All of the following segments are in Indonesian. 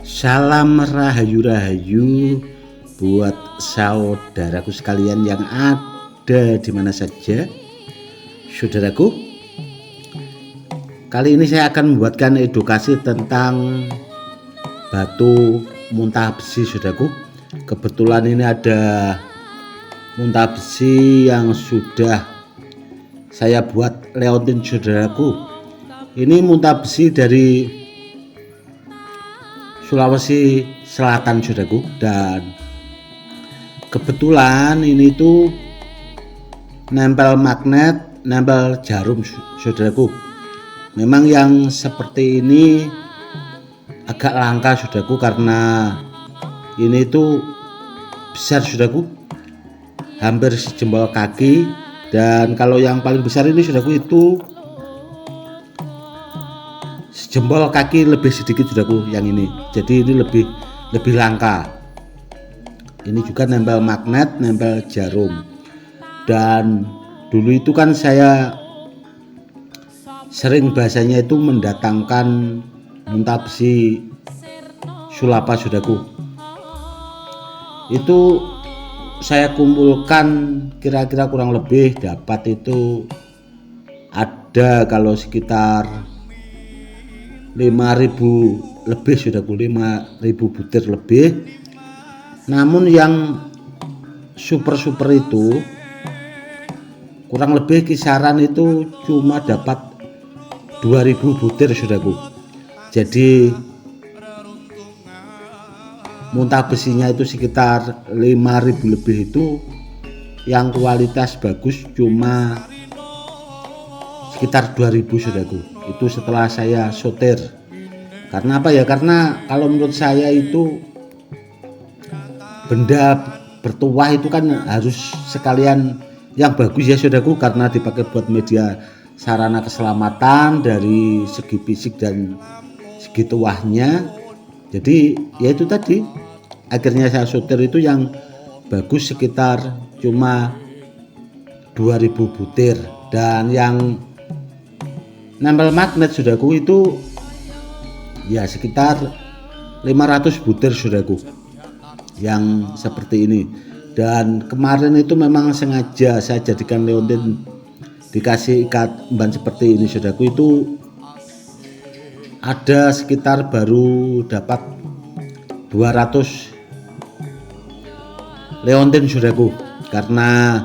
Salam rahayu-rahayu buat saudaraku sekalian yang ada di mana saja. Saudaraku, kali ini saya akan membuatkan edukasi tentang batu muntah besi, saudaraku. Kebetulan ini ada muntah besi yang sudah saya buat leontin, saudaraku. Ini muntah besi dari Sulawesi Selatan, saudaraku, dan kebetulan ini tuh nempel magnet, nempel jarum, saudaraku. Memang yang seperti ini agak langka, saudaraku, karena ini tuh besar, saudaraku, hampir sejempol kaki. Dan kalau yang paling besar ini, saudaraku, itu jempol kaki lebih sedikit, saudaraku, yang ini. Jadi ini lebih langka. Ini juga nempel magnet, nempel jarum. Dan dulu itu kan saya sering bahasanya itu mendatangkan muntah besi sulapa, saudaraku. Itu saya kumpulkan kira-kira kurang lebih dapat itu ada kalau sekitar 5.000 lebih, saudaraku, 5.000 butir lebih. Namun yang super itu kurang lebih kisaran itu cuma dapat 2.000 butir, saudaraku. Jadi muntah besinya itu sekitar 5.000 lebih, itu yang kualitas bagus cuma sekitar 2.000, saudaraku. Itu setelah saya sortir. Karena apa ya? Karena kalau menurut saya itu benda bertuah itu kan harus sekalian yang bagus ya, saudaraku, karena dipakai buat media sarana keselamatan dari segi fisik dan segi tuahnya. Jadi ya itu tadi, akhirnya saya sortir itu yang bagus sekitar cuma 2.000 butir. Dan yang nempel magnet, saudaraku, itu ya sekitar 500 butir, saudaraku, yang seperti ini. Dan kemarin itu memang sengaja saya jadikan leontin dikasih ikat ban seperti ini, saudaraku. Itu ada sekitar baru dapat 200 leontin, saudaraku, karena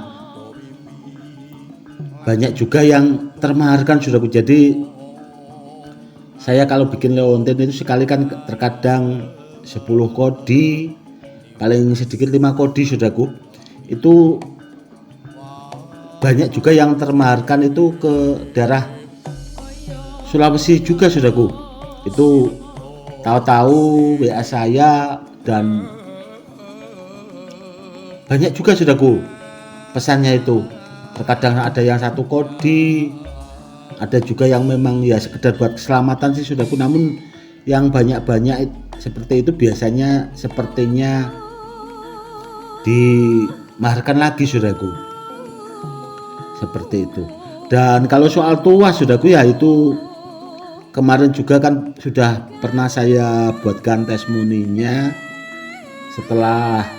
banyak juga yang termaharkan, saudaraku. Jadi saya kalau bikin leontin itu sekali kan terkadang 10 kodi, paling sedikit 5 kodi, saudaraku. Itu banyak juga yang termaharkan itu ke daerah Sulawesi juga, saudaraku. Itu tahu-tahu WA saya dan banyak juga, saudaraku, pesannya itu. Terkadang ada yang 1 kodi, ada juga yang memang ya sekedar buat keselamatan sih, saudaraku. Namun yang banyak-banyak seperti itu biasanya sepertinya dimaharkan lagi, saudaraku, seperti itu. Dan kalau soal tuah, saudaraku, ya itu kemarin juga kan sudah pernah saya buatkan testimoninya. Setelah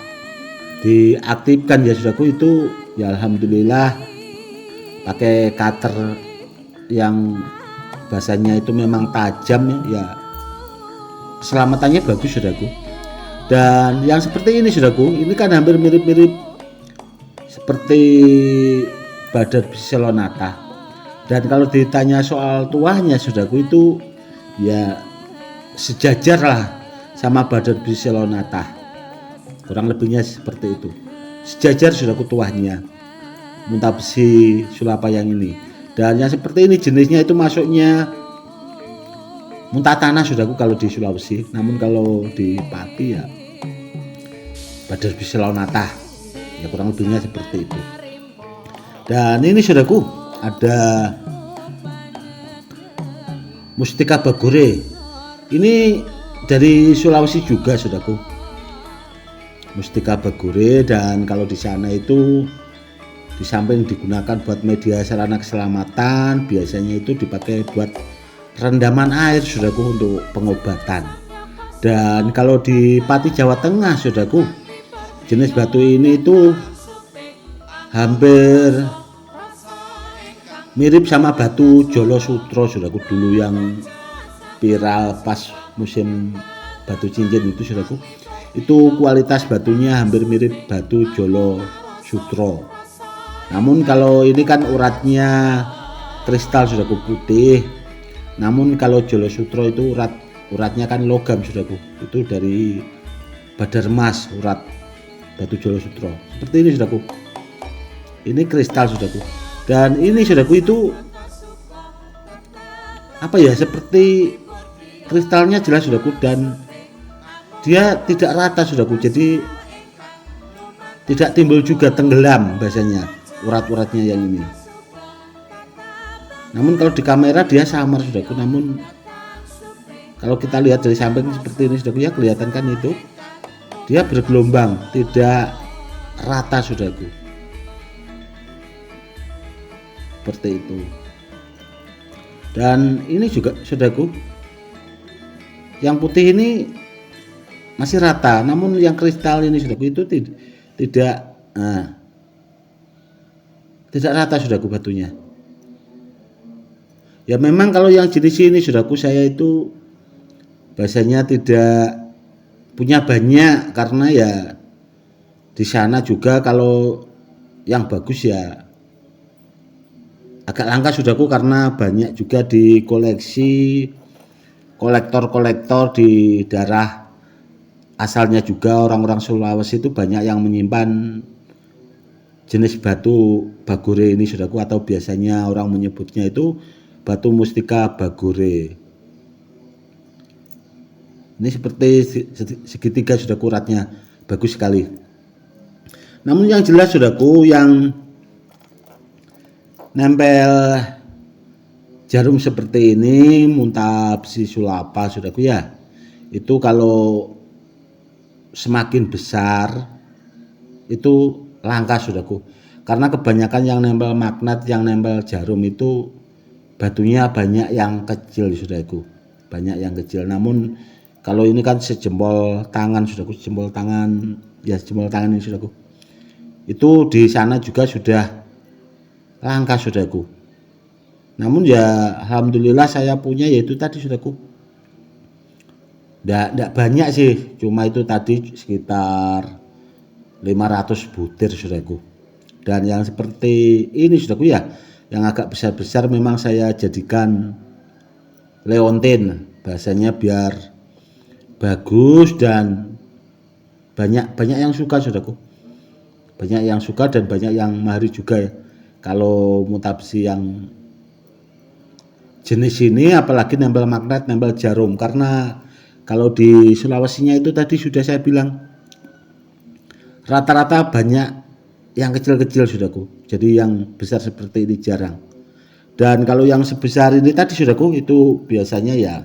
diaktifkan ya, saudaraku, itu ya alhamdulillah pakai cutter yang bahasanya itu memang tajam ya, keselamatannya bagus, saudaraku. Dan yang seperti ini, saudaraku, ini kan hampir mirip-mirip seperti badar biselonata. Dan kalau ditanya soal tuahnya, saudaraku, itu ya sejajar lah sama badar biselonata, kurang lebihnya seperti itu, sejajar, saudaraku, tuahnya muntah besi sulapa yang ini. Dan yang seperti ini jenisnya itu masuknya muntah tanah, saudaraku, kalau di Sulawesi. Namun kalau di Pati ya badar biselonata, ya kurang lebihnya seperti itu. Dan ini, saudaraku, ada Mustika Bagore. Ini dari Sulawesi juga, saudaraku, Mustika Bagore. Dan kalau di sana itu di samping digunakan buat media sarana keselamatan, biasanya itu dipakai buat rendaman air, saudaraku, untuk pengobatan. Dan kalau di Pati Jawa Tengah saudaraku, jenis batu ini itu hampir mirip sama batu Jolo Sutro saudaraku, dulu yang viral pas musim batu cincin itu saudaraku. Itu kualitas batunya hampir mirip batu Jolo Sutro. Namun kalau ini kan uratnya kristal saudaraku, putih. Namun kalau Jolo Sutro itu uratnya kan logam saudaraku, itu dari Badar Mas urat batu Jolo Sutro. Seperti ini saudaraku. Ini kristal saudaraku. Dan ini saudaraku itu apa ya, seperti kristalnya jelas saudaraku, dan dia tidak rata saudaraku, jadi tidak timbul juga tenggelam bahasanya urat-uratnya yang ini. Namun kalau di kamera dia samar saudaraku, namun kalau kita lihat dari samping seperti ini saudaraku ya, kelihatan kan itu dia bergelombang, tidak rata saudaraku, seperti itu. Dan ini juga saudaraku, yang putih ini masih rata, namun yang kristal ini saudaraku itu tidak rata saudaraku batunya. Ya memang kalau yang jenis ini saudaraku, saya itu biasanya tidak punya banyak, karena ya di sana juga kalau yang bagus ya agak langka saudaraku, karena banyak juga di koleksi kolektor-kolektor di daerah asalnya juga, orang-orang Sulawesi itu banyak yang menyimpan jenis batu bagore ini saudaraku, atau biasanya orang menyebutnya itu batu mustika bagore. Ini seperti segitiga saudaraku, uratnya bagus sekali. Namun yang jelas saudaraku, yang nempel jarum seperti ini, Muntabsi sulapa saudaraku ya, itu kalau semakin besar itu langka saudaraku, karena kebanyakan yang nempel magnet, yang nempel jarum itu batunya banyak yang kecil saudaraku, banyak yang kecil. Namun kalau ini kan sejempol tangan saudaraku, sejempol tangan ya, sejempol tangan ini saudaraku, itu di sana juga sudah langka saudaraku. Namun ya alhamdulillah saya punya yaitu tadi saudaraku, enggak banyak sih, cuma itu tadi sekitar 500 butir saudaraku. Dan yang seperti ini saudaraku ya, yang agak besar-besar memang saya jadikan leontin, bahasanya biar bagus dan banyak yang suka saudaraku, banyak yang suka dan banyak yang mahari juga ya. Kalau Muntabsi yang jenis ini, apalagi nempel magnet, nempel jarum, karena kalau di Sulawesinya itu tadi sudah saya bilang rata-rata banyak yang kecil-kecil saudaraku, jadi yang besar seperti ini jarang. Dan kalau yang sebesar ini tadi saudaraku, itu biasanya ya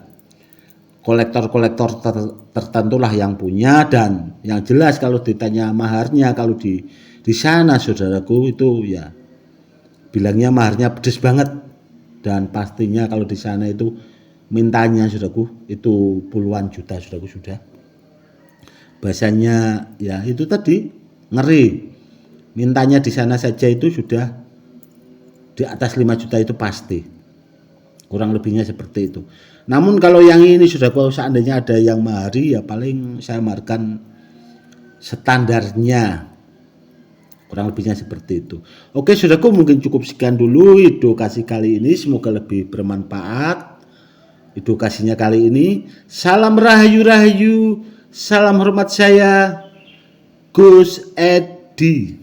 kolektor-kolektor tertentu lah yang punya. Dan yang jelas kalau ditanya maharnya, kalau di sana saudaraku itu ya bilangnya maharnya pedes banget, dan pastinya kalau di sana itu mintanya saudaraku itu puluhan juta saudaraku sudah. Bahasanya ya itu tadi ngeri, mintanya di sana saja itu sudah di atas 5 juta itu pasti, kurang lebihnya seperti itu. Namun kalau yang ini saudaraku, seandainya ada yang mahari ya paling saya maharkan standarnya, kurang lebihnya seperti itu. Oke saudaraku, mungkin cukup sekian dulu edukasi kali ini, semoga lebih bermanfaat edukasinya kali ini. Salam rahayu, salam hormat, saya Gus Edi.